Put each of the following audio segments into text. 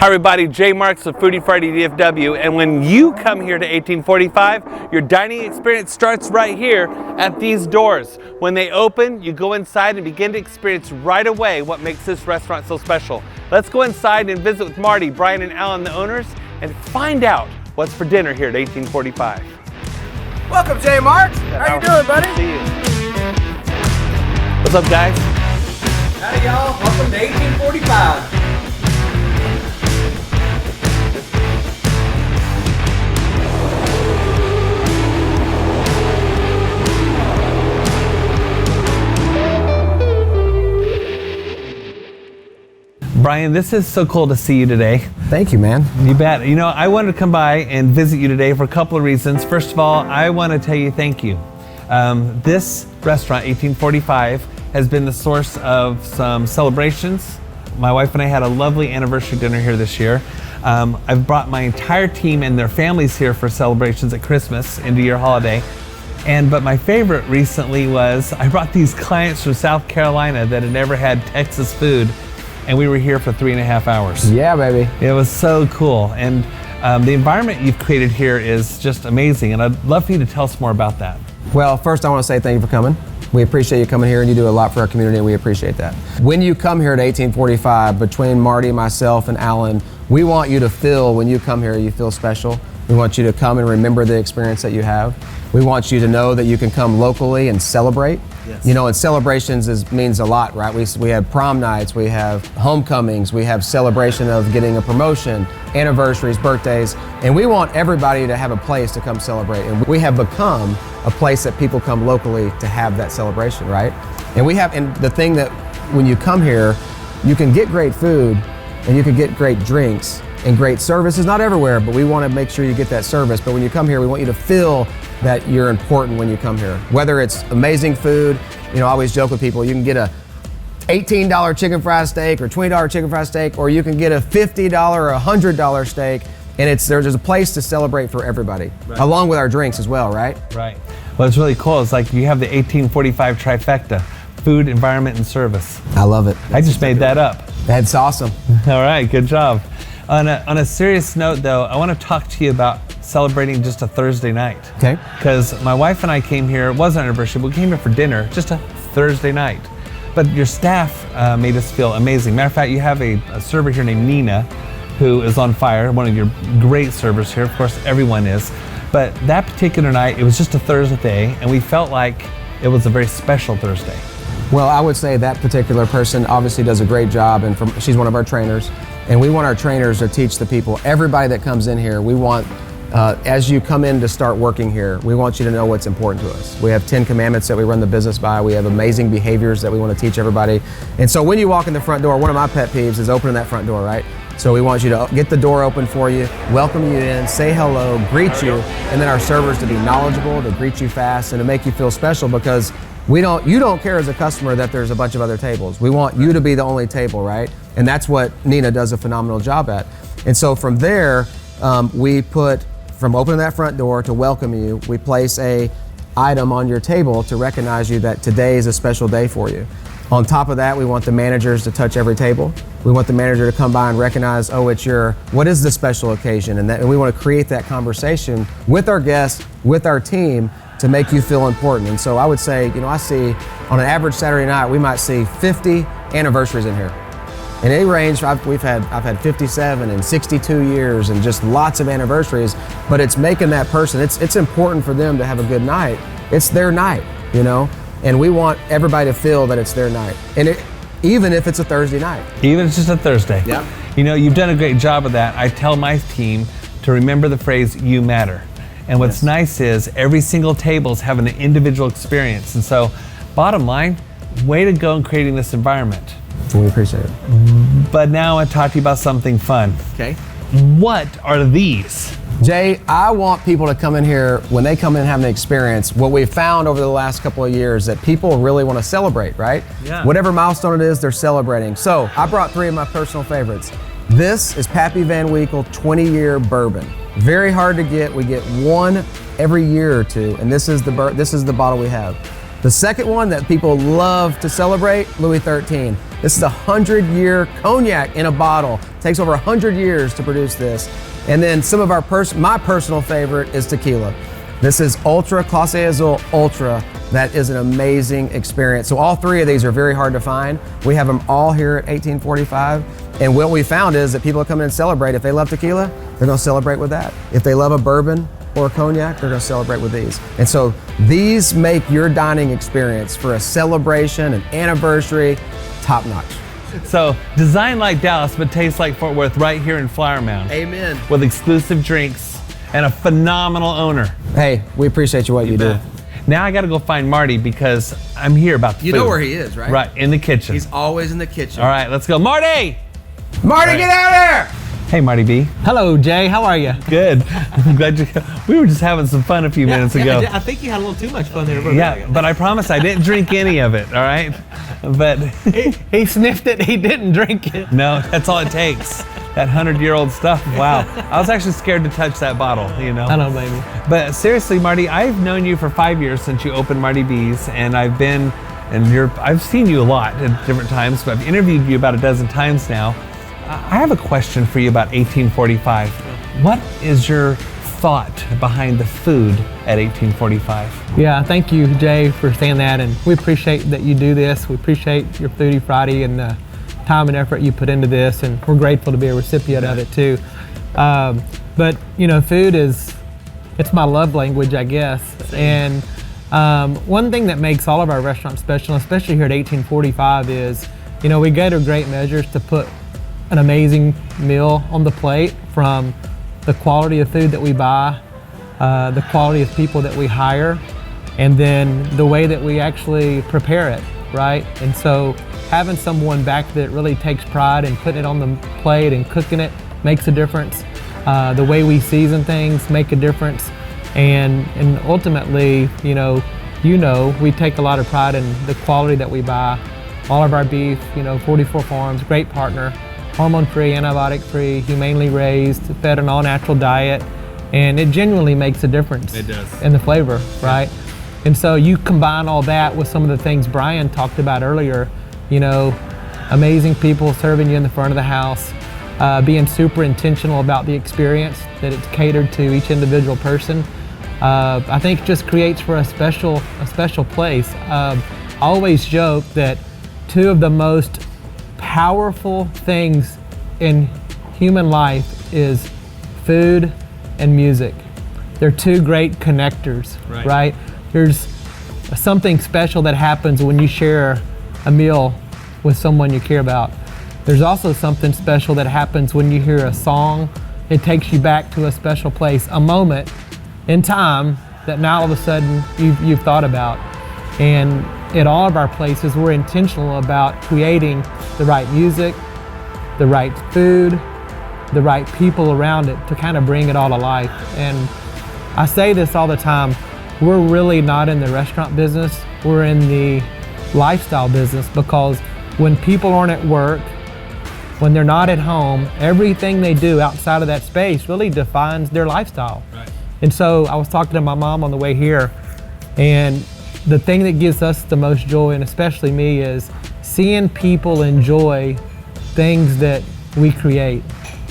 Hi everybody, Jay Marks with Foodie Friday DFW, and when you come here to 1845, your dining experience starts right here at these doors. When they open, you go inside and begin to experience right away what makes this restaurant so special. Let's go inside and visit with Marty, Bryan, and Alan, the owners, and find out what's for dinner here at 1845. Welcome, Jay Marks. How you doing, buddy? See you. What's up, guys? Howdy, y'all. Welcome to 1845. Bryan, this is so cool to see you today. Thank you, man. You bet. You know, I wanted to come by and visit you today for a couple of reasons. First of all, I want to tell you thank you. This restaurant, 1845, has been the source of some celebrations. My wife and I had a lovely anniversary dinner here this year. I've brought my entire team and their families here for celebrations at Christmas, end of year holiday. But my favorite recently was I brought these clients from South Carolina that had never had Texas food, and we were here for 3.5 hours. Yeah, baby. It was so cool. And the environment you've created here is just amazing. And I'd love for you to tell us more about that. Well, first I want to say thank you for coming. We appreciate you coming here, and you do a lot for our community, and we appreciate that. When you come here to 1845, between Marty, myself, and Alan, we want you to feel, when you come here, you feel special. We want you to come and remember the experience that you have. We want you to know that you can come locally and celebrate. Yes. You know, and celebrations means a lot, right? We have prom nights, we have homecomings, we have celebration of getting a promotion, anniversaries, birthdays, and we want everybody to have a place to come celebrate. And we have become a place that people come locally to have that celebration, right? And the thing that when you come here, you can get great food and you can get great drinks and great service. Is not everywhere, but we want to make sure you get that service. But when you come here, we want you to feel that you're important when you come here. Whether it's amazing food, you know, I always joke with people, you can get a $18 chicken fried steak or $20 chicken fried steak, or you can get a $50 or $100 steak, and there's a place to celebrate for everybody, right, along with our drinks as well, right? Right. Well, it's really cool. It's like you have the 1845 trifecta: food, environment, and service. I love it. I just made that up. That's awesome. All right, good job. On a serious note, though, I want to talk to you about celebrating just a Thursday night. Okay. Because my wife and I came here, it wasn't our anniversary, but we came here for dinner, just a Thursday night. But your staff made us feel amazing. Matter of fact, you have a server here named Nina, who is on fire, one of your great servers here. Of course, everyone is. But that particular night, it was just a Thursday, and we felt like it was a very special Thursday. Well, I would say that particular person obviously does a great job, and she's one of our trainers. And we want our trainers to teach the people, everybody that comes in here, we want, as you come in to start working here, we want you to know what's important to us. We have 10 commandments that we run the business by. We have amazing behaviors that we want to teach everybody. And so when you walk in the front door, one of my pet peeves is opening that front door, right? So we want you to get the door open for you, welcome you in, say hello, greet you, and then our servers to be knowledgeable, to greet you fast, and to make you feel special, because you don't care as a customer that there's a bunch of other tables. We want you to be the only table, right? And that's what Nina does a phenomenal job at. And so from there, from opening that front door to welcome you, we place a item on your table to recognize you that today is a special day for you. On top of that, we want the managers to touch every table. We want the manager to come by and recognize, what is the special occasion? And we want to create that conversation with our guests, with our team, to make you feel important. And so I would say, I see on an average Saturday night, we might see 50 anniversaries in here. And they range, I've had 57 and 62 years and just lots of anniversaries, but it's making that person, it's important for them to have a good night. It's their night, and we want everybody to feel that it's their night. And even if it's a Thursday night. Even if it's just a Thursday. Yeah. You've done a great job of that. I tell my team to remember the phrase, "You matter." And what's nice is every single table's having an individual experience. And so, bottom line, way to go in creating this environment. We appreciate it. But now I want to talk to you about something fun. Okay. What are these? Jay, I want people to come in here, when they come in and have an experience, what we've found over the last couple of years, that people really want to celebrate, right? Yeah. Whatever milestone it is, they're celebrating. So I brought 3 of my personal favorites. This is Pappy Van Winkle 20-year bourbon. Very hard to get. We get one every year or two, and this is the bottle we have. The second one that people love to celebrate, Louis XIII. This is a 100-year cognac in a bottle. It takes over 100 years to produce this. And then some of my personal favorite is tequila. This is Ultra, Clase Azul Ultra. That is an amazing experience. So all three of these are very hard to find. We have them all here at 1845. And what we found is that people come in and celebrate. If they love tequila, they're gonna celebrate with that. If they love a bourbon or a cognac, they're gonna celebrate with these. And so these make your dining experience for a celebration, an anniversary, top notch. So, designed like Dallas, but tastes like Fort Worth right here in Flower Mound. Amen. With exclusive drinks and a phenomenal owner. Hey, we appreciate what you do. Now I gotta go find Marty because I'm here about the food. You know where he is, right? Right, in the kitchen. He's always in the kitchen. All right, let's go. Marty! Marty, get out of here! Hey, Marty B. Hello, Jay. How are you? Good. I'm glad you. We were just having some fun a few minutes ago. I think you had a little too much fun there. Yeah, but I promise I didn't drink any of it. All right, but he sniffed it. He didn't drink it. No, that's all it takes. That 100-year-old stuff. Wow. I was actually scared to touch that bottle. You know. I don't blame you. But seriously, Marty, I've known you for 5 years since you opened Marty B's, and I've seen you a lot at different times, but I've interviewed you about a dozen times now. I have a question for you about 1845. What is your thought behind the food at 1845? Yeah, thank you, Jay, for saying that, and we appreciate that you do this. We appreciate your Foodie Friday and the time and effort you put into this, and we're grateful to be a recipient of it too. But you know, food it's my love language, I guess. And one thing that makes all of our restaurants special, especially here at 1845, is we go to great measures to put an amazing meal on the plate, from the quality of food that we buy, the quality of people that we hire, and then the way that we actually prepare it, right? And so having someone back that really takes pride in putting it on the plate and cooking it makes a difference. The way we season things make a difference. And ultimately, we take a lot of pride in the quality that we buy. All of our beef, 44 Farms, great partner. Hormone-free, antibiotic-free, humanely raised, fed an all-natural diet, and it genuinely makes a difference. It does. In the flavor, right? And so you combine all that with some of the things Brian talked about earlier, amazing people serving you in the front of the house, being super intentional about the experience, that it's catered to each individual person. I think it just creates for a special place. I always joke that two of the most powerful things in human life is food and music. They're two great connectors, right? There's something special that happens when you share a meal with someone you care about. There's also something special that happens when you hear a song. It takes you back to a special place, a moment in time that now all of a sudden you've thought about. And at all of our places, we're intentional about creating the right music, the right food, the right people around it to kind of bring it all to life. And I say this all the time, we're really not in the restaurant business, we're in the lifestyle business, because when people aren't at work, when they're not at home, everything they do outside of that space really defines their lifestyle. Right. And so I was talking to my mom on the way here, and the thing that gives us the most joy, and especially me, is seeing people enjoy things that we create.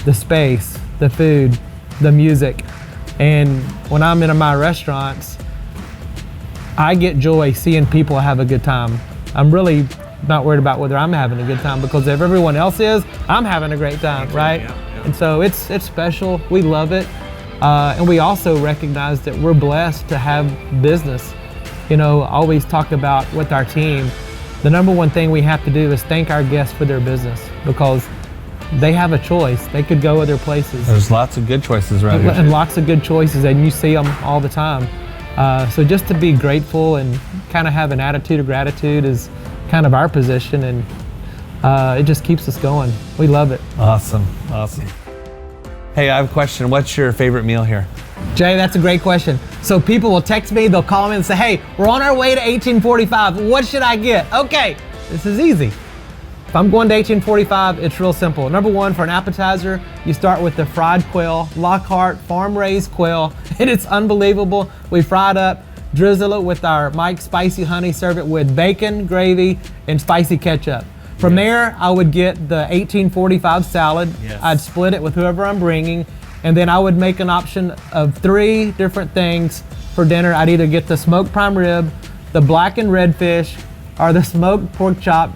The space, the food, the music. And when I'm in my restaurants, I get joy seeing people have a good time. I'm really not worried about whether I'm having a good time, because if everyone else is, I'm having a great time, right? Yeah. And so it's special, we love it. And we also recognize that we're blessed to have business. I always talk about with our team, the number one thing we have to do is thank our guests for their business, because they have a choice. They could go other places. There's lots of good choices around here. And lots of good choices, and you see them all the time. So just to be grateful and kind of have an attitude of gratitude is kind of our position, and it just keeps us going. We love it. Awesome. Hey, I have a question. What's your favorite meal here? Jay, that's a great question. So people will text me, they'll call me and say, hey, we're on our way to 1845. What should I get? Okay, this is easy. If I'm going to 1845, it's real simple. Number one, for an appetizer, you start with the fried quail, Lockhart farm-raised quail, and it's unbelievable. We fry it up, drizzle it with our Mike's spicy honey, serve it with bacon, gravy, and spicy ketchup. From there, I would get the 1845 salad. Yes. I'd split it with whoever I'm bringing, and then I would make an option of 3 different things for dinner. I'd either get the smoked prime rib, the blackened redfish, or the smoked pork chop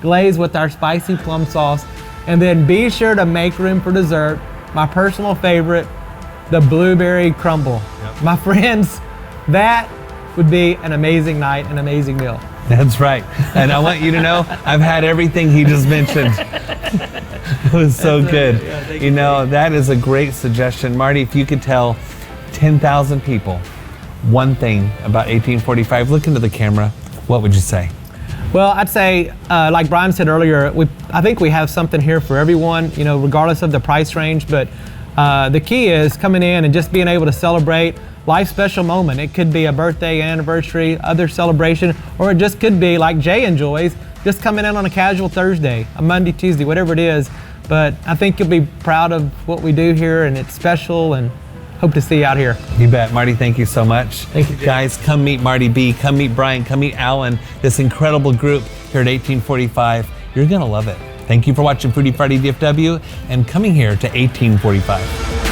glazed with our spicy plum sauce. And then be sure to make room for dessert. My personal favorite, the blueberry crumble. Yep. My friends, that would be an amazing night, an amazing meal. That's right. And I want you to know, I've had everything he just mentioned. It was so good. You know, that is a great suggestion. Marty, if you could tell 10,000 people one thing about 1845, look into the camera, what would you say? Well, I'd say, like Brian said earlier, I think we have something here for everyone, you know, regardless of the price range. But the key is coming in and just being able to celebrate life's special moment. It could be a birthday, anniversary, other celebration, or it just could be like Jay enjoys, just coming in on a casual Thursday, a Monday, Tuesday, whatever it is. But I think you'll be proud of what we do here, and it's special, and hope to see you out here. You bet. Marty, thank you so much. Thank you, Jay. Guys, come meet Marty B, come meet Brian, come meet Alan, this incredible group here at 1845. You're gonna love it. Thank you for watching Foodie Friday DFW and coming here to 1845.